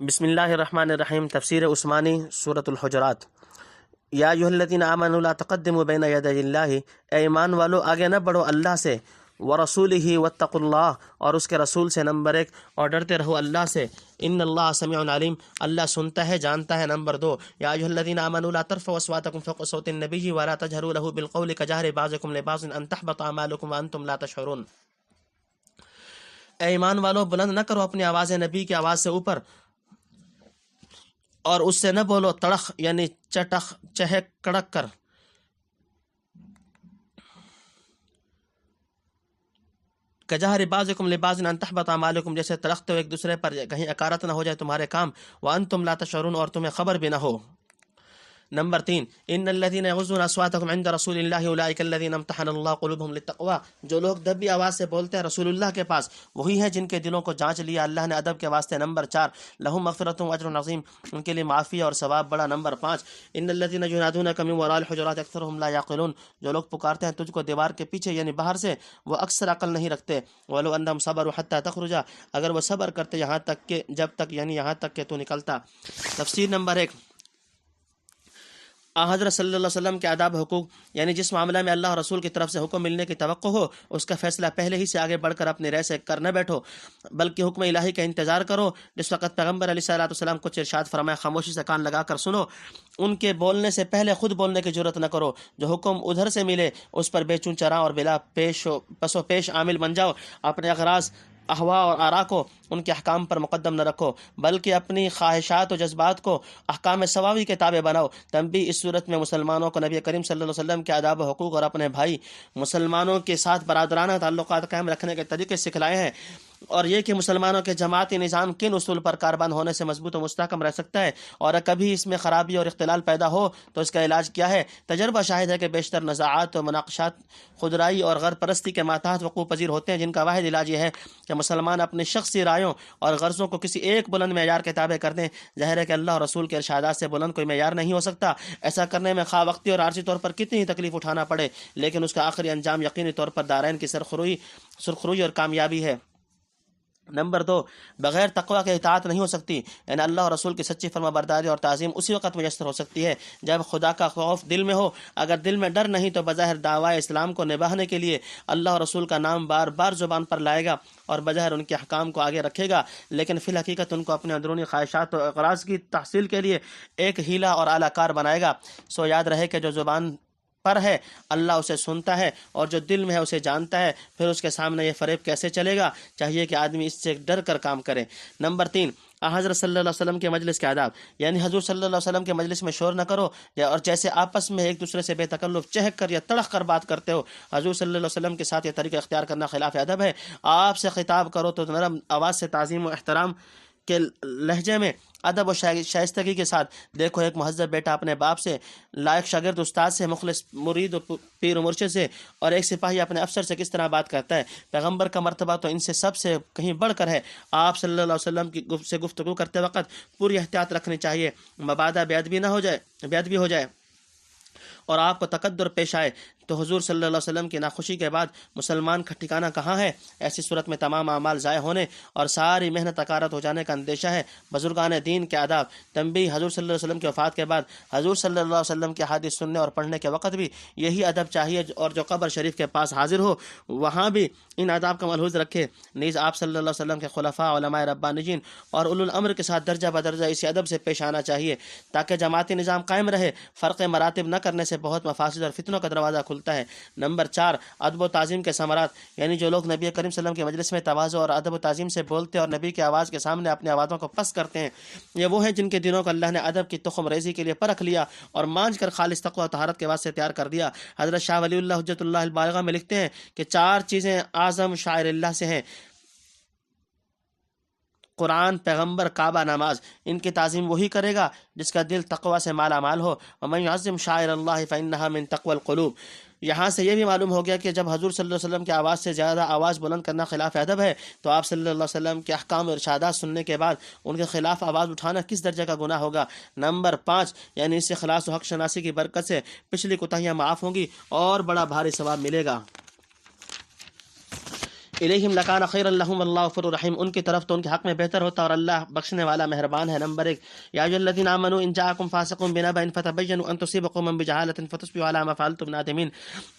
بسم اللہ الرحمن الرحیم۔ تفسیر عثمانی سورۃ الحجرات۔ یا ایھا الذین آمنوا لا تقدموا بین یدی اللہ، اے ایمان والو آگے نہ بڑھو اللہ سے، ورسولہ واتقوا اللہ، اور اس کے رسول سے، نمبر 1، اور ڈرتے رہو اللہ سے، ان اللہ سمیع علیم، اللہ سنتا ہے جانتا ہے۔ نمبر 2، یا ایھا الذین آمنوا لا ترفعوا اصواتکم فوق صوت النبی ولا تجہروا له بالقول کجہر بعضکم لبعض ان تحبط اعمالکم وانتم لا تشعرون۔ اے ایمان والو بلند نہ کرو اپنی آوازیں نبی کی آواز سے اوپر، اور اس سے نہ بولو تڑخ یعنی چٹخ چہک کڑک کر، کجہر بعضکم لبعض ان تحبط اعمالکم، جیسے تڑختے ہو ایک دوسرے پر کہیں اکارت نہ ہو جائے تمہارے کام، وانتم لا تشعرون، اور تمہیں خبر بھی نہ ہو۔ نمبر 3، ان الذين يغضون اصواتهم عند رسول الله اولئك الذين امتحن الله قلوبهم للتقوى، جو لوگ دبی آواز سے بولتے ہیں رسول اللہ کے پاس، وہی ہیں جن کے دلوں کو جانچ لیا اللہ نے ادب کے واسطے۔ نمبر 4، لهم مغفرۃ واجر عظیم، ان کے لیے معافی اور ثواب بڑا۔ نمبر 5، ان الذين ينادونك من وراء الحجرات اکثرهم لا يعقلون، جو لوگ پکارتے ہیں تجھ کو دیوار کے پیچھے یعنی باہر سے، وہ اکثر عقل نہیں رکھتے۔ ولو انهم صبروا حتى تخرج، اگر وہ صبر کرتے یہاں تک کہ جب تک یعنی یہاں تک کہ تو نکلتا۔ تفسیر نمبر 1، حضرت صلی اللہ علیہ وسلم کے آداب حقوق، یعنی جس معاملہ میں اللہ اور رسول کی طرف سے حکم ملنے کی توقع ہو، اس کا فیصلہ پہلے ہی سے آگے بڑھ کر اپنے رائے سے کر نہ بیٹھو، بلکہ حکم الہی کا انتظار کرو۔ جس وقت پیغمبر علیہ الصلوۃ والسلام کچھ ارشاد فرمائے، خاموشی سے کان لگا کر سنو، ان کے بولنے سے پہلے خود بولنے کی جرت نہ کرو۔ جو حکم ادھر سے ملے اس پر بے چون چرا اور بلا پس و پیش عامل بن جاؤ۔ اپنے اغراض، احوا اور آرا کو ان کے احکام پر مقدم نہ رکھو، بلکہ اپنی خواہشات و جذبات کو احکام سماوی کے تابع بناؤ۔ تنبیہ، اس صورت میں مسلمانوں کو نبی کریم صلی اللہ علیہ وسلم کے آداب و حقوق اور اپنے بھائی مسلمانوں کے ساتھ برادرانہ تعلقات قائم رکھنے کے طریقے سکھلائے ہیں، اور یہ کہ مسلمانوں کے جماعتی نظام کن اصول پر کاربند ہونے سے مضبوط و مستحکم رہ سکتا ہے، اور کبھی اس میں خرابی اور اختلال پیدا ہو تو اس کا علاج کیا ہے۔ تجربہ شاہد ہے کہ بیشتر نزاعات و مناقشات خودرائی اور غرض پرستی کے ماتحت وقوع پذیر ہوتے ہیں، جن کا واحد علاج یہ ہے کہ مسلمان اپنی شخصی رائوں اور غرضوں کو کسی ایک بلند معیار کے تابع کر دیں۔ ظاہر ہے کہ اللہ اور رسول کے ارشادات سے بلند کوئی معیار نہیں ہو سکتا۔ ایسا کرنے میں خواہ وقتی اور عارضی طور پر کتنی ہی تکلیف اٹھانا پڑے، لیکن اس کا آخری انجام یقینی طور پر دارین کی سرخروئی اور کامیابی ہے۔ نمبر 2، بغیر تقوی کے اطاعت نہیں ہو سکتی، یعنی اللہ اور رسول کی سچی فرما برداری اور تعظیم اسی وقت میسر ہو سکتی ہے جب خدا کا خوف دل میں ہو۔ اگر دل میں ڈر نہیں تو بظاہر دعوی اسلام کو نبھانے کے لیے اللہ اور رسول کا نام بار بار زبان پر لائے گا اور بظاہر ان کے احکام کو آگے رکھے گا، لیکن فی الحقیقت ان کو اپنے اندرونی خواہشات و اغراض کی تحصیل کے لیے ایک ہیلا اور اعلی کار بنائے گا۔ سو یاد رہے کہ جو زبان پر ہے اللہ اسے سنتا ہے، اور جو دل میں ہے اسے جانتا ہے، پھر اس کے سامنے یہ فریب کیسے چلے گا؟ چاہیے کہ آدمی اس سے ڈر کر کام کرے۔ نمبر 3، حضرت صلی اللہ علیہ وسلم کے مجلس کے آداب، یعنی حضور صلی اللہ علیہ وسلم کے مجلس میں شور نہ کرو، اور جیسے آپس میں ایک دوسرے سے بے تکلف چہک کر یا تڑخ کر بات کرتے ہو، حضور صلی اللہ علیہ وسلم کے ساتھ یہ طریقہ اختیار کرنا خلاف ادب ہے۔ آپ سے خطاب کرو تو نرم آواز سے، تعظیم و احترام کے لہجے میں، ادب و شائستگی کے ساتھ۔ دیکھو ایک مہذب بیٹا اپنے باپ سے، لائق شاگرد استاد سے، مخلص مرید و پیر و مرشد سے، اور ایک سپاہی اپنے افسر سے کس طرح بات کرتا ہے۔ پیغمبر کا مرتبہ تو ان سے سب سے کہیں بڑھ کر ہے۔ آپ صلی اللہ علیہ وسلم کی سے گفتگو کرتے وقت پوری احتیاط رکھنی چاہیے، مبادا بے ادبی ہو جائے اور آپ کو تقدر پیش آئے تو حضور صلی اللہ علیہ وسلم کی ناخوشی کے بعد مسلمان کا ٹھکانہ کہاں ہے؟ ایسی صورت میں تمام اعمال ضائع ہونے اور ساری محنت اکارت ہو جانے کا اندیشہ ہے۔ بزرگان دین کے آداب۔ تنبیہ، حضور صلی اللہ علیہ وسلم کی وفات کے بعد حضور صلی اللہ علیہ وسلم کے حدیث سننے اور پڑھنے کے وقت بھی یہی ادب چاہیے، اور جو قبر شریف کے پاس حاضر ہو وہاں بھی ان آداب کا ملحوظ رکھے۔ نیز آپ صلی اللہ علیہ وسلم کے خلفاء، علماء ربانیین اور اولو الامر کے ساتھ درجہ بدرجہ اسی ادب سے پیش آنا چاہیے تاکہ جماعتی نظام قائم رہے۔ فرق مراتب نہ کرنے سے بہت مفاسد اور فتنوں کا دروازہ کھلتا ہے۔ نمبر 4، ادب و تعظیم کے ثمرات، یعنی جو لوگ نبی کریم صلی اللہ علیہ وسلم کے مجلس میں تواضع اور ادب و تعظیم سے بولتے اور نبی کی آواز کے سامنے اپنی آوازوں کو پست کرتے ہیں، یہ وہ ہیں جن کے دلوں کو اللہ نے ادب کی تخم ریزی کے لیے پرکھ لیا اور مانج کر خالص تقوی و طہارت کے واسطے تیار کر دیا۔ حضرت شاہ ولی اللہ حجت اللہ البالغہ میں لکھتے ہیں کہ 4 چیزیں اعظم شاعر اللہ سے ہیں: قرآن، پیغمبر، کعبہ، نماز۔ ان کی تعظیم وہی کرے گا جس کا دل تقوی سے مالا مال ہو۔ ومن يعظم شعائر اللہ فإنها من تقوى القلوب۔ یہاں سے یہ بھی معلوم ہو گیا کہ جب حضور صلی اللہ علیہ وسلم کی آواز سے زیادہ آواز بلند کرنا خلاف ادب ہے، تو آپ صلی اللہ علیہ وسلم کے احکام و ارشادات سننے کے بعد ان کے خلاف آواز اٹھانا کس درجے کا گناہ ہوگا۔ نمبر 5، یعنی اس سے اخلاص و حق شناسی کی برکت سے پچھلی کوتاہیاں معاف ہوں گی اور بڑا بھاری ثواب ملے گا۔ الیہم لکان خیر لہم اللہ غفور رحیم، ان کی طرف تو ان کے حق میں بہتر ہوتا اور اللہ بخشنے والا مہربان ہے۔ نمبر 1، یا ایھا الذین آمنوا ان جاءکم فاسق بنبأ فتبینوا ان تصیبوا قوما بجہالۃ فتصبحوا علی ما فعلتم نادمین۔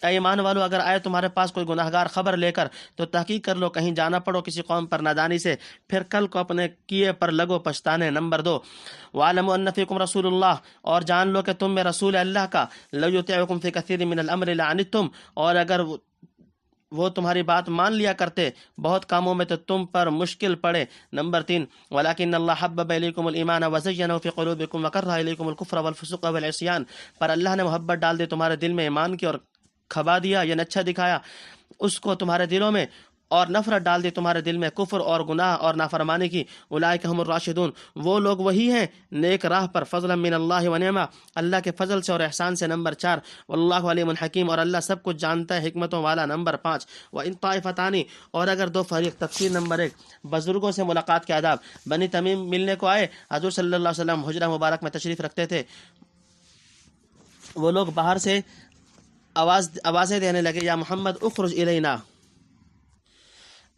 اے ایمان والو، اگر آئے تمہارے پاس کوئی گناہگار خبر لے کر تو تحقیق کر لو، کہیں جانا پڑو کسی قوم پر نادانی سے، پھر کل کو اپنے کیے پر لگو پچھتانے۔ نمبر 2، وَاعْلَمُوا أَنَّ فِيكُمْ رَسُولَ اللَّهِ، اور جان لو کہ تم میں رسول اللہ کا، لَوْ يُطِيعُكُمْ فِي كَثِيرٍ مِّنَ الْأَمْرِ لَعَنِتُّمْ، اور اگر وہ تمہاری بات مان لیا کرتے بہت کاموں میں تو تم پر مشکل پڑے۔ نمبر 3، وَلَكِنَّ اللَّهَ حَبَّبَ إِلَيْكُمُ الْإِيمَانَ وَزَيَّنَهُ فِي قُلُوبِكُمْ وَكَرَّهَ إِلَيْكُمُ الْكُفْرَ وَالْفُسُوقَ وَالْعِصْيَانَ، پر اللہ نے محبت ڈال دی تمہارے دل میں ایمان کی اور کھبا دیا یعنی اچھا دکھایا اس کو تمہارے دلوں میں، اور نفرت ڈال دی تمہارے دل میں کفر اور گناہ اور نافرمانی کی۔ اولئک هم الراشدون، وہ لوگ وہی ہیں نیک راہ پر، فضلا من اللہ و نعمہ، اللہ کے فضل سے اور احسان سے۔ نمبر 4، واللہ علیم حکیم، اور اللہ سب کچھ جانتا ہے حکمتوں والا۔ نمبر 5، وان طائفتان، اور اگر دو فریق۔ تفسیر نمبر 1، بزرگوں سے ملاقات کے آداب۔ بنی تمیم ملنے کو آئے، حضور صلی اللہ علیہ وسلم حجرہ مبارک میں تشریف رکھتے تھے، وہ لوگ باہر سے آوازیں دینے لگے، یا محمد اخرج الینا،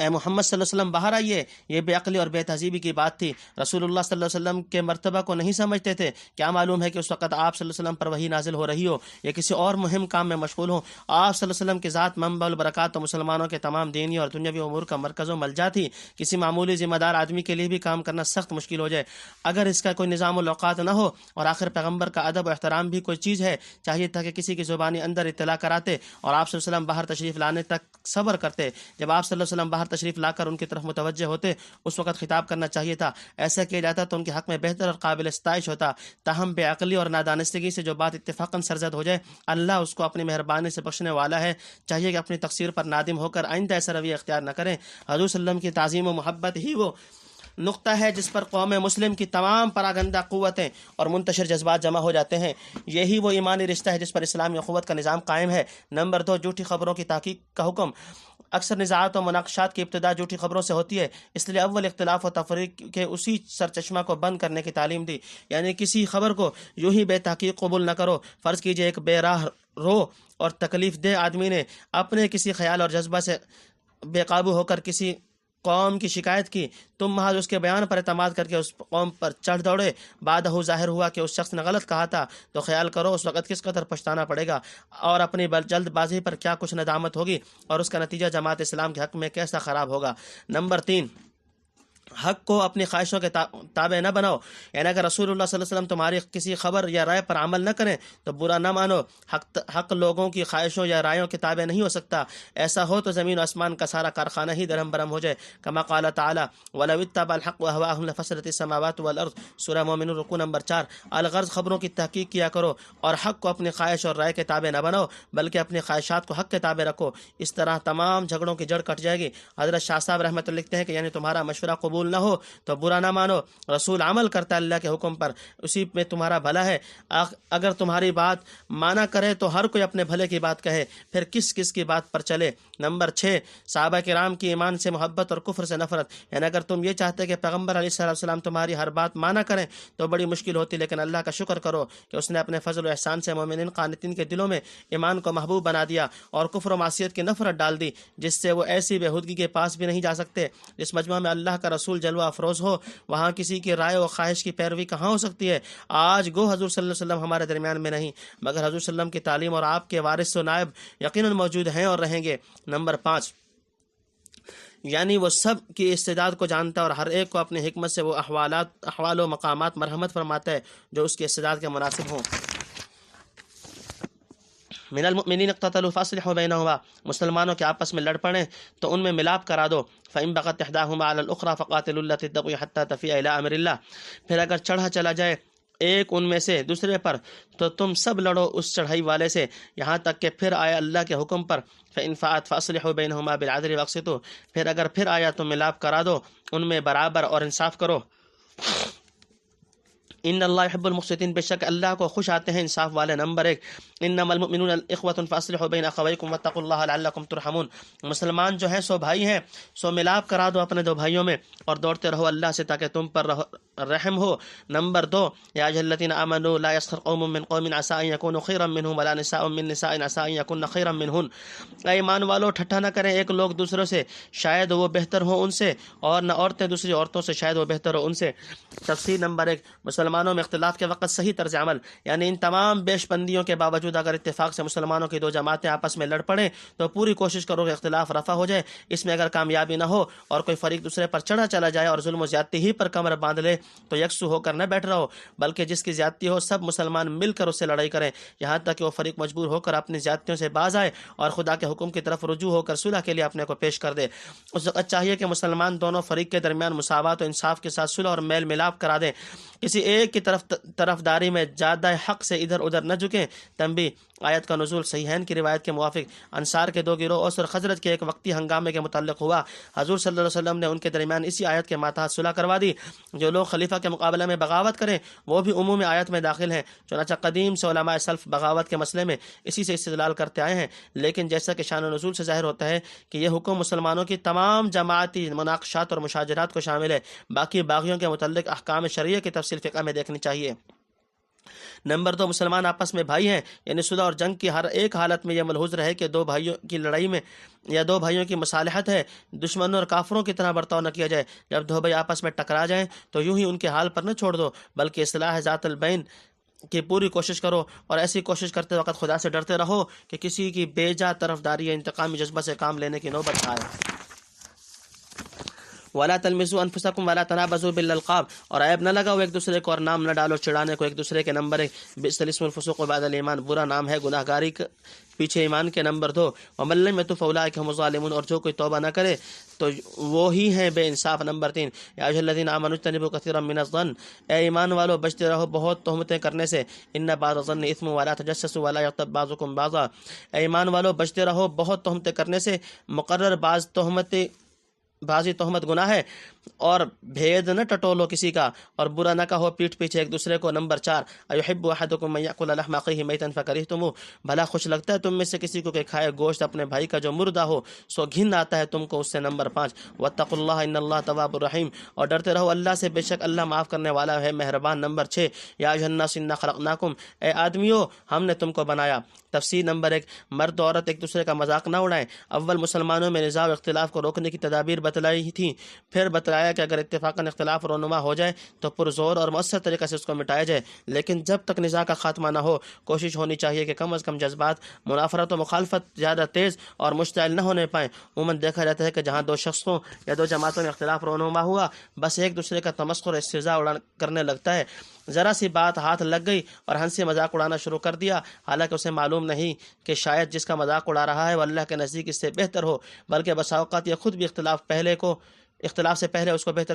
اے محمد صلی اللہ علیہ وسلم باہر آئیے۔ یہ بے عقلی اور بے تہذیبی کی بات تھی، رسول اللہ صلی اللہ علیہ وسلم کے مرتبہ کو نہیں سمجھتے تھے۔ کیا معلوم ہے کہ اس وقت آپ صلی اللہ علیہ وسلم پر وحی نازل ہو رہی ہو یا کسی اور مہم کام میں مشغول ہوں۔ آپ صلی اللہ علیہ وسلم کی ذات منبع البرکات تو مسلمانوں کے تمام دینی اور دنیاوی امور کا مرکز و ملجا تھی۔ کسی معمولی ذمہ دار آدمی کے لیے بھی کام کرنا سخت مشکل ہو جائے اگر اس کا کوئی نظام الاوقات نہ ہو، اور آخر پیغمبر کا ادب و احترام بھی کوئی چیز ہے، چاہیے تھا کہ کسی کی زبانی اندر اطلاع کراتے اور آپ صلی اللہ علیہ وسلم باہر تشریف لانے تک صبر کرتے۔ جب آپ صلی اللہ علیہ وسلم باہر تشریف لا کر ان کی طرف متوجہ ہوتے، اس وقت خطاب کرنا چاہیے تھا۔ ایسا کیا جاتا تو ان کے حق میں بہتر اور قابل ستائش ہوتا، تاہم بے عقلی اور نادانستگی سے جو بات اتفاقاً سرزد ہو جائے، اللہ اس کو اپنی مہربانی سے بخشنے والا ہے۔ چاہیے کہ اپنی تقصیر پر نادم ہو کر آئندہ ایسا رویہ اختیار نہ کریں۔ حضور صلی اللہ علیہ وسلم کی تعظیم و محبت ہی وہ نقطہ ہے جس پر قوم مسلم کی تمام پراگندہ قوتیں اور منتشر جذبات جمع ہو جاتے ہیں۔ یہی وہ ایمانی رشتہ ہے جس پر اسلامی اخوت کا نظام قائم ہے۔ نمبر 2، جھوٹی خبروں کی تحقیق کا حکم۔ اکثر نزاعات و مناقشات کی ابتدا جھوٹی خبروں سے ہوتی ہے، اس لیے اول اختلاف و تفریق کے اسی سرچشمہ کو بند کرنے کی تعلیم دی، یعنی کسی خبر کو یوں ہی بے تحقیق قبول نہ کرو۔ فرض کیجئے ایک بے راہ رو اور تکلیف دہ آدمی نے اپنے کسی خیال اور جذبہ سے بے قابو ہو کر کسی قوم کی شکایت کی، تم محض اس کے بیان پر اعتماد کر کے اس قوم پر چڑھ دوڑے، بعد ظاہر ہوا کہ اس شخص نے غلط کہا تھا، تو خیال کرو اس وقت کس قدر پچھتانا پڑے گا اور اپنی جلد بازی پر کیا کچھ ندامت ہوگی، اور اس کا نتیجہ جماعت اسلام کے حق میں کیسا خراب ہوگا۔ نمبر 3، حق کو اپنی خواہشوں کے تابع نہ بناؤ، یعنی اگر رسول اللہ صلی اللہ علیہ وسلم تمہاری کسی خبر یا رائے پر عمل نہ کریں تو برا نہ مانو۔ حق لوگوں کی خواہشوں یا رائےوں کے تابع نہیں ہو سکتا، ایسا ہو تو زمین و آسمان کا سارا کارخانہ ہی درہم برہم ہو جائے۔ کما قال تعالی وَلَوِ اتَّبَعَ الْحَقُّ أَهْوَاءَهُمْ لَفَسَدَتِ السَّمَاوَاتُ وَالْأَرْضُ، سورہ مومنون رکوع نمبر 4۔ الغرض خبروں کی تحقیق کیا کرو اور حق کو اپنی خواہش اور رائے کے تابع نہ بناؤ، بلکہ اپنی خواہشات کو حق کے تابع رکھو، اس طرح تمام جھگڑوں کی جڑ کٹ جائے گی۔ حضرت شاہ صاحب رحمۃ اللہ لکھتے ہیں کہ یعنی تمہارا مشورہ قبول نہ ہو تو برا نہ مانو، رسول عمل کرتا ہے اللہ کے حکم پر، اسی میں تمہارا بھلا ہے۔ اگر تمہاری بات مانا کرے تو ہر کوئی اپنے بھلے کی بات کہے، پھر کس کی بات پر چلے۔ نمبر 6، صحابہ کرام کی ایمان سے محبت اور کفر سے نفرت، یعنی اگر تم یہ چاہتے کہ پیغمبر علیہ السلام تمہاری ہر بات مانا کریں تو بڑی مشکل ہوتی، لیکن اللہ کا شکر کرو کہ اس نے اپنے فضل و احسان سے مومنین قانتین کے دلوں میں ایمان کو محبوب بنا دیا اور کفر و معصیت کی نفرت ڈال دی، جس سے وہ ایسی بےہودگی کے پاس بھی نہیں جا سکتے۔ جس مجمع میں اللہ کا رسول جلوہ افروز ہو وہاں کسی کی رائے و خواہش کی پیروی کہاں ہو سکتی ہے۔ آج گو حضور صلی اللہ علیہ وسلم ہمارے درمیان میں نہیں، مگر حضور صلی اللہ علیہ وسلم کی تعلیم اور آپ کے وارث و نائب یقیناً موجود ہیں اور رہیں گے۔ نمبر 5، یعنی وہ سب کی استعداد کو جانتا ہے اور ہر ایک کو اپنی حکمت سے وہ احوال و مقامات مرحمت فرماتا ہے جو اس کی استعداد کے مناسب ہوں۔ من المؤمنین اقتتلوا فاصلحوا بینہما، مسلمانوں کے آپس میں لڑ پڑیں تو ان میں ملاپ کرا دو۔ فإن بغت إحداهما على الأخرى فقاتلوا التي تبغي حتى تفيء إلى أمر الله، پھر اگر چڑھا چلا جائے ایک ان میں سے دوسرے پر تو تم سب لڑو اس چڑھائی والے سے یہاں تک کہ پھر آیا اللہ کے حکم پر۔ فإن فاءت فأصلحوا بينهما بالعدل واقسطوا، پھر اگر پھر آیا تو ملاپ کرا دو ان میں برابر اور انصاف کرو۔ ان اللہ يحب المقسطین، بے شک اللہ کو خوش آتے ہیں انصاف والے۔ نمبر 1، انما المؤمنون اخوۃ فاصلحوا بین اخویکم واتقوا اللہ لعلکم ترحمون، مسلمان جو ہیں سو بھائی ہیں، سو ملاپ کرا دو اپنے دو بھائیوں میں اور دوڑتے رہو اللہ سے تاکہ تم پر رحم ہو۔ نمبر 2، یا ایھا الذین آمنوا لا یسخر قوم من قوم عسى ان یکونوا خیرا منهم ولا نساء من نساء عسى ان یکن خیرا منہن، اے ایمان والو ٹھٹھا نہ کریں ایک لوگ دوسروں سے شاید وہ بہتر ہوں ان سے، اور نہ عورتیں دوسری عورتوں سے شاید وہ بہتر ہو ان سے۔ تفسیر نمبر 1، مسلمانوں میں اختلاف کے وقت صحیح طرز عمل، یعنی ان تمام بیش بندیوں کے باوجود اگر اتفاق سے مسلمانوں کی دو جماعتیں آپس میں لڑ پڑیں تو پوری کوشش کرو کہ اختلاف رفع ہو جائے۔ اس میں اگر کامیابی نہ ہو اور کوئی فریق دوسرے پر چڑھا چلا جائے اور ظلم و زیادتی ہی پر کمر باندھ لے تو یکسو ہو کر نہ بیٹھ رہو، بلکہ جس کی زیادتی ہو سب مسلمان مل کر اس سے لڑائی کریں یہاں تک کہ وہ فریق مجبور ہو کر اپنی زیادتیوں سے باز آئے اور خدا کے حکم کی طرف رجوع ہو کر صلح کے لیے اپنے کو پیش کر دے۔ اس وقت چاہیے کہ مسلمان دونوں فریق کے درمیان مساوات و انصاف کے ساتھ صلح اور میل ملاپ کرا دیں، کسی ایک کی طرفداری میں زیادہ حق سے ادھر ادھر نہ جھکیں۔ تنبیہ، آیت کا نزول صحیحین کی روایت کے موافق انصار کے دو گروہ اوس اور خزرج کے ایک وقتی ہنگامے کے متعلق ہوا۔ حضور صلی اللہ علیہ وسلم نے ان کے درمیان اسی آیت کے ماتحت صلح کروا دی۔ جو لوگ خلیفہ کے مقابلے میں بغاوت کریں وہ بھی عموم آیت میں داخل ہیں، چنانچہ قدیم سے علماء سلف بغاوت کے مسئلے میں اسی سے استدلال کرتے آئے ہیں، لیکن جیسا کہ شان و نزول سے ظاہر ہوتا ہے کہ یہ حکم مسلمانوں کی تمام جماعتی مناقشات اور مشاجرات کو شامل ہے، باقی باغیوں کے متعلق احکام شرعیہ کی تفصیل فقہ میں دیکھنی چاہیے۔ نمبر 2، مسلمان آپس میں بھائی ہیں، یعنی صلح اور جنگ کی ہر ایک حالت میں یہ ملحوظ رہے کہ دو بھائیوں کی لڑائی میں یا دو بھائیوں کی مصالحت ہے، دشمنوں اور کافروں کی طرح برتاؤ نہ کیا جائے۔ جب دو بھائی آپس میں ٹکرا جائیں تو یوں ہی ان کے حال پر نہ چھوڑ دو، بلکہ اصلاح ذات البین کی پوری کوشش کرو، اور ایسی کوشش کرتے وقت خدا سے ڈرتے رہو کہ کسی کی بے جا طرفداری یا انتقامی جذبہ سے کام لینے کی نوبت آئے۔ ولا تلمزوا انفسکم ولا تنابزوا بالالقاب، اور عیب نہ لگاؤ ایک دوسرے کو اور نام نہ ڈالو چڑھانے کو ایک دوسرے کے۔ نمبر 1، بئس الاسم الفسوق بعد الایمان، برا نام ہے گناہ گاری پیچھے ایمان کے۔ نمبر 2، ومن لم یتب فاولئک هم الظالمون، اور جو کوئی توبہ نہ کرے تو وہ ہی ہیں بے انصاف۔ نمبر 3، یا ایھا الذین آمنوا اجتنبوا کثیرا من الظن، اے ایمان والو بچتے رہو بہت تہمتیں کرنے سے، ان بعض الظن اثم ولا تجسسوا ولا یغتب بعضکم بعضا، اے ایمان والو بچتے رہو بہت تہمتیں کرنے سے، مقرر بعضی تہمت گناہ ہے، اور بھید نہ ٹٹولو کسی کا اور برا نہ کہو پیٹھ پیچھے ایک دوسرے کو۔ نمبر 4، ایحب احدکم ان یاکل لحم اخیہ میتا فکرہتموہ، بھلا خوش لگتا ہے تم میں سے کسی کو کہ کھائے گوشت اپنے بھائی کا جو مردہ ہو، سو گھن آتا ہے تم کو اس سے۔ نمبر 5، واتقوا اللہ ان اللہ تواب الرحیم، اور ڈرتے رہو اللہ سے بے شک اللہ معاف کرنے والا ہے مہربان۔ نمبر 6، یا ایھا الناس انا خلقناکم، اے آدمیو ہم نے تم کو بنایا۔ تفسیر نمبر 1، مرد و عورت ایک دوسرے کا مذاق نہ اڑائیں۔ اول مسلمانوں میں نزاع و اختلاف کو روکنے کی تدابیر بتلائی تھیں، پھر بتلایا کہ اگر اتفاقاً اختلاف رونما ہو جائے تو پرزور اور مؤثر طریقے سے اس کو مٹایا جائے، لیکن جب تک نزاع کا خاتمہ نہ ہو کوشش ہونی چاہیے کہ کم از کم جذبات منافرت و مخالفت زیادہ تیز اور مشتعل نہ ہونے پائیں۔ عموماً دیکھا جاتا ہے کہ جہاں دو شخصوں یا دو جماعتوں میں اختلاف رونما ہوا بس ایک دوسرے کا تمسخر اور استہزاء کرنے لگتا ہے، ذرا سی بات ہاتھ لگ گئی اور ہنسی مذاق اڑانا شروع کر دیا، حالانکہ اسے معلوم نہیں کہ شاید جس کا مذاق اڑا رہا ہے وہ اللہ کے نزدیک اس سے بہتر ہو، بلکہ بسا اوقات یہ خود بھی اختلاف سے پہلے اس کو بہتر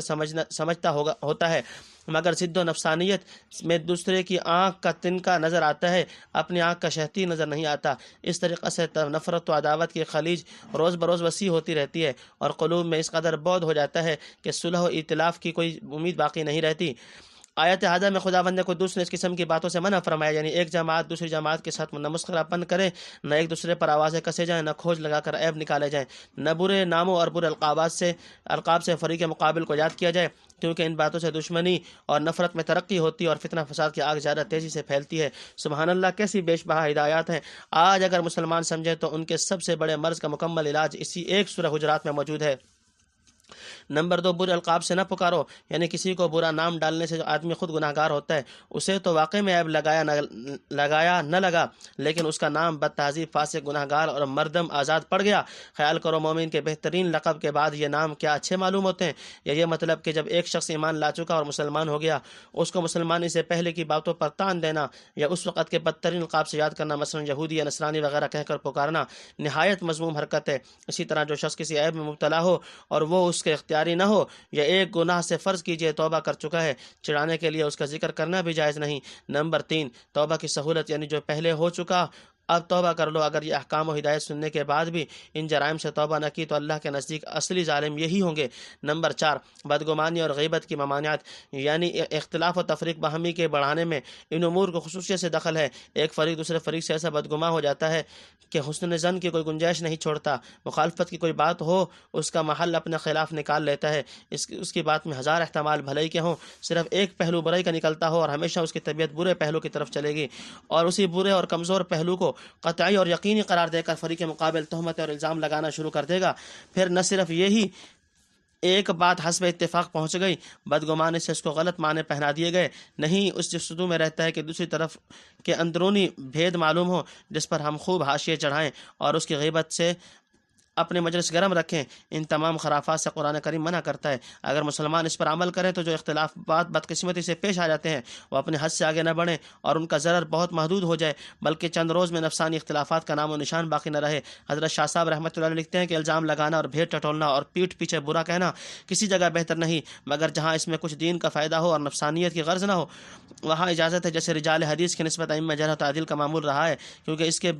سمجھتا ہوتا ہے، مگر ضد و نفسانیت میں دوسرے کی آنکھ کا تنکا نظر آتا ہے، اپنی آنکھ کا شہتی نظر نہیں آتا۔ اس طریقے سے نفرت و عداوت کی خلیج روز بروز وسیع ہوتی رہتی ہے اور قلوب میں اس قدر بعد ہو جاتا ہے کہ صلح و ائتلاف کی کوئی امید باقی نہیں رہتی۔ آیت ہادہ میں خداوند نے کوئی دوسرے اس قسم کی باتوں سے منع فرمایا، یعنی ایک جماعت دوسری جماعت کے ساتھ نہ مسخرہ پن کرے، نہ ایک دوسرے پر آوازیں کسے جائیں، نہ کھوج لگا کر عیب نکالے جائیں، نہ برے ناموں اور برے القاب سے فریق مقابل کو یاد کیا جائے، کیونکہ ان باتوں سے دشمنی اور نفرت میں ترقی ہوتی ہے اور فتنہ فساد کی آگ زیادہ تیزی سے پھیلتی ہے۔ سبحان اللہ، کیسی بیش بہا ہدایات ہیں۔ آج اگر مسلمان سمجھے تو ان کے سب سے بڑے مرض کا مکمل علاج اسی ایک سورہ حجرات میں موجود ہے۔ نمبر 2، برے القاب سے نہ پکارو، یعنی کسی کو برا نام ڈالنے سے جو آدمی خود گناہ گار ہوتا ہے اسے تو واقع میں عیب لگایا نہ لگا، لیکن اس کا نام بد تہذیب، فاسق، گناہ گار اور مردم آزاد پڑ گیا۔ خیال کرو مومن کے بہترین لقب کے بعد یہ نام کیا اچھے معلوم ہوتے ہیں، یا یہ مطلب کہ جب ایک شخص ایمان لا چکا اور مسلمان ہو گیا اس کو مسلمانی سے پہلے کی باتوں پر تان دینا یا اس وقت کے بدترین القاب سے یاد کرنا، مثلا یہودی یا نصرانی وغیرہ کہہ کر پکارنا نہایت مذموم حرکت ہے۔ اسی طرح جو شخص کسی عیب میں مبتلا ہو اور وہ اس کے اختیاری نہ ہو یا ایک گناہ سے فرض کیجئے توبہ کر چکا ہے، چڑھانے کے لیے اس کا ذکر کرنا بھی جائز نہیں۔ نمبر 3، توبہ کی سہولت، یعنی جو پہلے ہو چکا اب توبہ کر لو۔ اگر یہ احکام و ہدایت سننے کے بعد بھی ان جرائم سے توبہ نہ کی تو اللہ کے نزدیک اصلی ظالم یہی ہوں گے۔ نمبر 4، بدگمانی اور غیبت کی ممانعت، یعنی اختلاف و تفریق باہمی کے بڑھانے میں ان امور کو خصوصیت سے دخل ہے۔ ایک فریق دوسرے فریق سے ایسا بدگماں ہو جاتا ہے کہ حسن زن کی کوئی گنجائش نہیں چھوڑتا، مخالفت کی کوئی بات ہو اس کا محل اپنے خلاف نکال لیتا ہے، اس کی بات میں ہزار احتمال بھلائی کے ہوں، صرف ایک پہلو برائی کا نکلتا ہو اور ہمیشہ اس کی طبیعت برے پہلو کی طرف چلے گی، اور اسی برے اور کمزور پہلو کو قطعی اور یقینی قرار دے کر فریق مقابل تہمت اور الزام لگانا شروع کر دے گا۔ پھر نہ صرف یہی ایک بات حسب اتفاق پہنچ گئی، بدگمانی سے اس کو غلط معنی پہنا دیے گئے، نہیں اس جستجو میں رہتا ہے کہ دوسری طرف کے اندرونی بھید معلوم ہو جس پر ہم خوب حاشیے چڑھائیں اور اس کی غیبت سے اپنے مجلس گرم رکھیں۔ ان تمام خرافات سے قرآن کریم منع کرتا ہے۔ اگر مسلمان اس پر عمل کریں تو جو اختلافات بدقسمتی سے پیش آ جاتے ہیں وہ اپنے حد سے آگے نہ بڑھیں اور ان کا ضرر بہت محدود ہو جائے، بلکہ چند روز میں نفسانی اختلافات کا نام و نشان باقی نہ رہے۔ حضرت شاہ صاحب رحمۃ اللہ علیہ لکھتے ہیں کہ الزام لگانا اور بھیڑ ٹٹولنا اور پیٹھ پیچھے برا کہنا کسی جگہ بہتر نہیں، مگر جہاں اس میں کچھ دین کا فائدہ ہو اور نفسانیت کی غرض نہ ہو وہاں اجازت ہے، جیسے رجال حدیث کی نسبت ائمہ جرح و تعدیل کا معمول رہا ہے، کیونکہ اس کے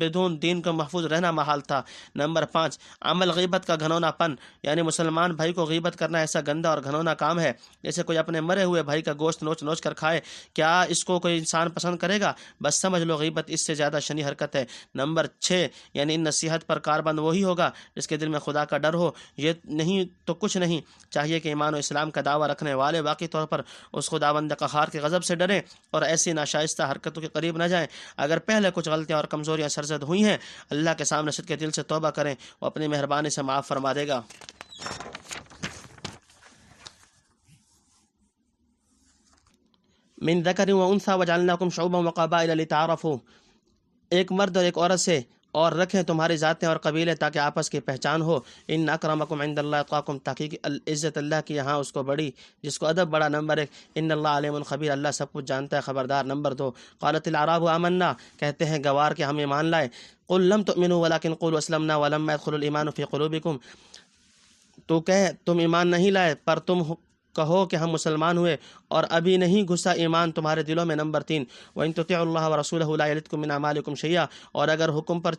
بدون دین کو محفوظ رہنا محال تھا۔ نمبر 5، عمل غیبت کا گھنونا پن، یعنی مسلمان بھائی کو غیبت کرنا ایسا گندا اور گھنونا کام ہے جیسے کوئی اپنے مرے ہوئے بھائی کا گوشت نوچ نوچ کر کھائے۔ کیا اس کو کوئی انسان پسند کرے گا؟ بس سمجھ لو غیبت اس سے زیادہ شنی حرکت ہے۔ نمبر 6، یعنی ان نصیحت پر کاربند وہی ہوگا جس کے دل میں خدا کا ڈر ہو، یہ نہیں تو کچھ نہیں۔ چاہیے کہ ایمان و اسلام کا دعویٰ رکھنے والے واقعی طور پر اس خداوند قہار کے غضب سے ڈریں اور ایسی ناشائستہ حرکتوں کے قریب نہ جائیں۔ اگر پہلے کچھ غلطیاں اور کمزوریاں سرزد ہوئی ہیں اللہ کے سامنے صدق دل سے توبہ کریں، وہ اپنی مہربانی سے معاف فرما دے گا۔ من ذکر و انثی وجعلناکم شعوبا وقبائل لتعارفوا، ایک مرد اور ایک عورت سے اور رکھیں تمہاری ذاتیں اور قبیلے تاکہ آپس کی پہچان ہو۔ ان اکرمکم عند اللہ اتقاکم، تحقیق عزت اللہ کی یہاں اس کو بڑی جس کو ادب بڑا۔ نمبر 1، ان اللہ علیم خبیر، اللہ سب کچھ جانتا ہے، خبردار۔ نمبر 2، قالت الاعراب آمنا، کہتے ہیں گوار کہ ہم ایمان لائے۔ قل لم تؤمنوا ولکن قولوا اسلمنا ولما يدخل الايمان في قلوبكم، تو کہہ تم ایمان نہیں لائے پر تم کہو کہ ہم مسلمان ہوئے اور ابھی نہیں گھسا ایمان تمہارے دلوں میں۔ نمبر 3، وَإِن تُطِيعُوا اللَّهَ وَرَسُولَهُ لَا يَلِتْكُم مِّنْ أَعْمَالِكُمْ شَيْئًا، اور اگر حکم پر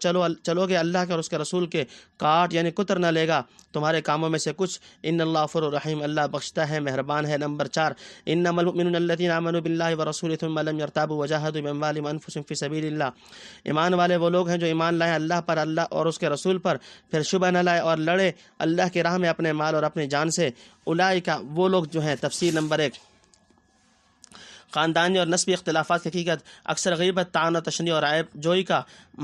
چلو گے اللہ کے اور اس کے رسول کے، کاٹ یعنی کتر نہ لے گا تمہارے کاموں میں سے کچھ۔ ان اللہ غفور رحیم، اللہ بخشتا ہے مہربان ہے۔ نمبر 4، انما المؤمنون الذين آمنوا بالله ورسوله ثم لم يرتابوا وجاهدوا باموالهم وانفسهم في سبيل الله، ایمان والے وہ لوگ ہیں جو ایمان لائے اللہ پر، اللہ اور اس کے رسول پر، پھر شبہ نہ لائے اور لڑے اللہ کی راہ میں اپنے مال اور اپنی جان سے۔ اولئک، وہ لوگ جو ہیں۔ تفسیر نمبر 1، خاندانی اور نسبی اختلافات کی حقیقت۔ اکثر غیبت، طعن و تشنیع اور عیب جوئی کا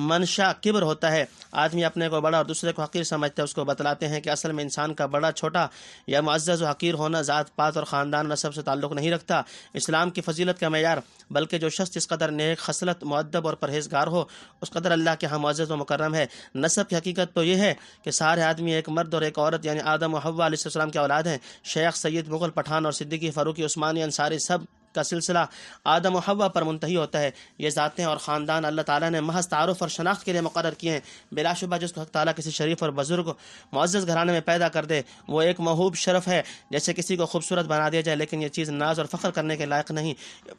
منشا کبر ہوتا ہے۔ آدمی اپنے کو بڑا اور دوسرے کو حقیر سمجھتا ہے۔ اس کو بتلاتے ہیں کہ اصل میں انسان کا بڑا، چھوٹا یا معزز و حقیر ہونا ذات پات اور خاندان نسب سے تعلق نہیں رکھتا، اسلام کی فضیلت کا معیار، بلکہ جو شخص جس قدر نیک خصلت، مؤدب اور پرہیزگار ہو اس قدر اللہ کے ہاں معزز و مکرم ہے۔ نسب کی حقیقت تو یہ ہے کہ سارے آدمی ایک مرد اور ایک عورت یعنی آدم و حوا علیہ السلام کی اولاد ہیں۔ شیخ، سید، مغل، پٹھان اور صدیقی، فاروقی، عثمانی، انصاری سب کا سلسلہ آدم و حوا پر منتہی ہوتا ہے۔ یہ ذاتیں اور خاندان اللہ تعالیٰ نے محض تعارف اور شناخت کے لیے مقرر کیے ہیں۔ بلا شبہ جس کو حق تعالیٰ کسی شریف اور بزرگ معزز گھرانے میں پیدا کر دے وہ ایک موہوب شرف ہے، جیسے کسی کو خوبصورت بنا دیا جائے، لیکن یہ چیز ناز اور فخر کرنے کے لائق نہیں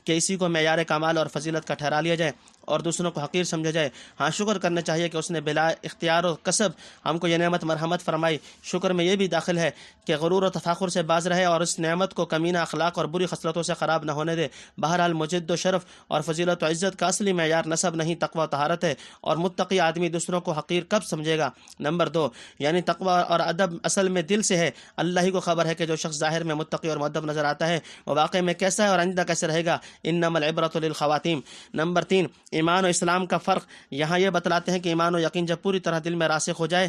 کہ اسی کو معیار کمال اور فضیلت کا ٹھہرا لیا جائے اور دوسروں کو حقیر سمجھا جائے۔ ہاں، شکر کرنا چاہیے کہ اس نے بلا اختیار و کسب ہم کو یہ نعمت مرحمت فرمائی۔ شکر میں یہ بھی داخل ہے کہ غرور و تفاخر سے باز رہے اور اس نعمت کو کمینہ اخلاق اور بری خصلتوں سے خراب نہ ہونے دے۔ بہرحال مجد و شرف اور فضیلت و عزت کا اصلی معیار نسب نہیں، تقوی و طہارت ہے، اور متقی آدمی دوسروں کو حقیر کب سمجھے گا؟ نمبر 2، یعنی تقوی اور ادب اصل میں دل سے ہے۔ اللہ ہی کو خبر ہے کہ جو شخص ظاہر میں متقی اور مؤدب نظر آتا ہے وہ واقع میں کیسا ہے اور آئندہ کیسے رہے گا۔ انما العبرۃ للخواتیم۔ نمبر 3، ایمان و اسلام کا فرق۔ یہاں یہ بتلاتے ہیں کہ ایمان و یقین جب پوری طرح دل میں راسخ ہو جائے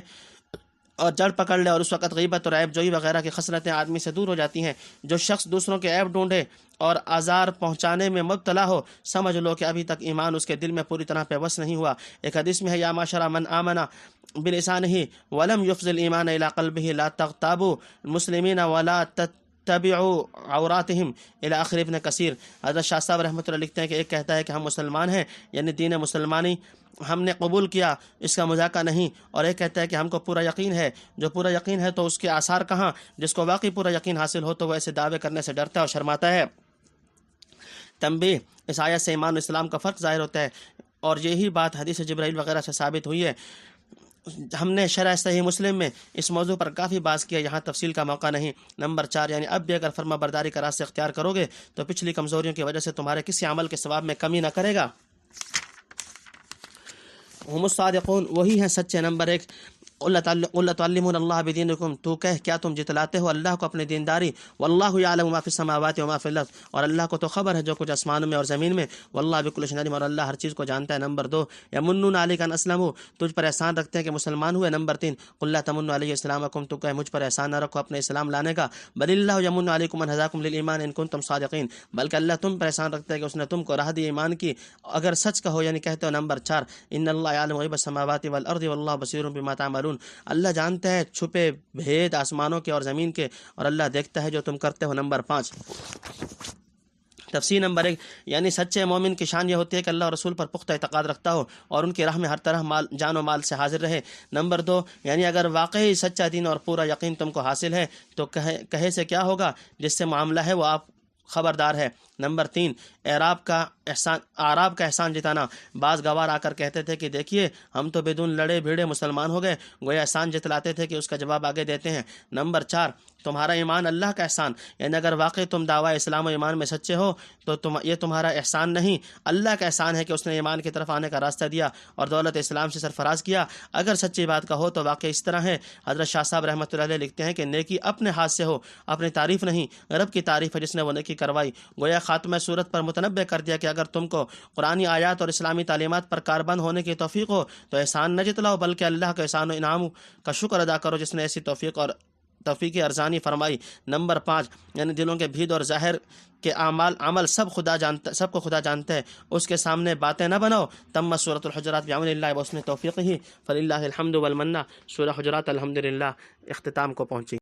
اور جڑ پکڑ لے اور اس وقت غیبت اور عیب جوئی وغیرہ کی خصلتیں آدمی سے دور ہو جاتی ہیں۔ جو شخص دوسروں کے عیب ڈھونڈے اور آزار پہنچانے میں مبتلا ہو سمجھ لو کہ ابھی تک ایمان اس کے دل میں پوری طرح پیوست نہیں ہوا۔ ایک حدیث میں ہے، یا معاشر من آمن بلسانہ ولم یفض الایمان الی قلبہ لا تغتابوا المسلمین ولا تتبعوا عوراتہم الی آخر ابن کثیر۔ حضرت شاہ صاحب رحمۃ اللہ لکھتے ہیں کہ ایک کہتا ہے کہ ہم مسلمان ہیں یعنی دین مسلمانی ہم نے قبول کیا، اس کا مذاقہ نہیں، اور ایک کہتا ہے کہ ہم کو پورا یقین ہے۔ جو پورا یقین ہے تو اس کے آثار کہاں؟ جس کو واقعی پورا یقین حاصل ہو تو وہ ایسے دعوے کرنے سے ڈرتا ہے اور شرماتا ہے۔ تنبیہ، اس آیت سے ایمان و اسلام کا فرق ظاہر ہوتا ہے۔ اور یہی بات حدیث جبرائیل وغیرہ سے ثابت ہوئی ہے۔ ہم نے شرح صحیح مسلم میں اس موضوع پر کافی بات کیا، یہاں تفصیل کا موقع نہیں۔ نمبر 4، یعنی اب بھی اگر فرما برداری کا راستہ اختیار کرو گے تو پچھلی کمزوریوں کی وجہ سے تمہارے کسی عمل کے ثواب میں کمی نہ کرے گا۔ ہم الصادقون، وہی ہیں سچے۔ نمبر 1، قل تعلمون اللہ بدینکم، تو کہہ کیا تم جتلاتے ہو اللہ کو اپنی دینداری؟ واللہ یعلم ما فی السماوات وما فی الارض، اور اللہ کو تو خبر ہے جو کچھ آسمانوں میں اور زمین میں۔ واللہ بکل شیء علیم، اور اللہ ہر چیز کو جانتا ہے۔ نمبر 2، یمنون علیک ان اسلموا، تجھ پر احسان رکھتے ہیں کہ مسلمان ہوئے۔ نمبر 3، قل لا تمنوا علی اسلامکم، تو کہ مجھ پر احسان نہ رکھو اپنے اسلام لانے کا۔ بل اللہ یمن علیکم ان ہداکم للایمان ان کنتم صادقین، بلکہ اللہ تم پر احسان رکھتا ہے کہ اس نے تم کو راہ دی ایمان کی اگر سچ کہو، یعنی کہتے ہو۔ نمبر 4، ان اللہ یعلم غیب السماوات والارض واللہ بصیر بما تعملون، اللہ جانتا ہے چھپے بھید آسمانوں کے اور زمین کے، اور اللہ دیکھتا ہے جو تم کرتے ہو۔ نمبر 5، تفسیر نمبر 1، یعنی سچے مومن کی شان یہ ہوتی ہے کہ اللہ اور رسول پر پختہ اعتقاد رکھتا ہو اور ان کی راہ میں ہر طرح جان و مال سے حاضر رہے۔ نمبر 2، یعنی اگر واقعی سچا دین اور پورا یقین تم کو حاصل ہے تو کہے سے کیا ہوگا، جس سے معاملہ ہے وہ آپ خبردار ہے۔ نمبر 3، اعراب کا احسان جتانا، بعض گوار آ کر کہتے تھے کہ دیکھیے ہم تو بدون لڑے بھیڑے مسلمان ہو گئے، گویا احسان جتلاتے تھے کہ اس کا جواب آگے دیتے ہیں۔ نمبر 4، تمہارا ایمان اللہ کا احسان، یعنی اگر واقعی تم دعوی اسلام و ایمان میں سچے ہو تو یہ تمہارا احسان نہیں، اللہ کا احسان ہے کہ اس نے ایمان کی طرف آنے کا راستہ دیا اور دولت اسلام سے سرفراز کیا۔ اگر سچی بات کا ہو تو واقعی اس طرح ہے۔ حضرت شاہ صاحب رحمۃ اللہ علیہ لکھتے ہیں کہ نیکی اپنے ہاتھ سے ہو، اپنی تعریف نہیں، رب کی تعریف ہے جس نے وہ نیکی کروائی۔ گویا خاتمہ صورت پر متنبع کر دیا کہ اگر تم کو قرآنی آیات اور اسلامی تعلیمات پر کاربند ہونے کی توفیق ہو تو احسان نہ جتلاؤ، بلکہ اللہ کے احسان و انعام کا شکر ادا کرو جس نے ایسی توفیق ارزانی فرمائی۔ نمبر 5، یعنی دلوں کے بھید اور ظاہر کے عمل سب کو خدا جانتا ہے، اس کے سامنے باتیں نہ بناؤ۔ تم سورۃ الحجرات بعون اللہ، اس نے توفیق ہی، فللہ الحمد والمنہ، سورہ حجرات الحمدللہ اختتام کو پہنچی۔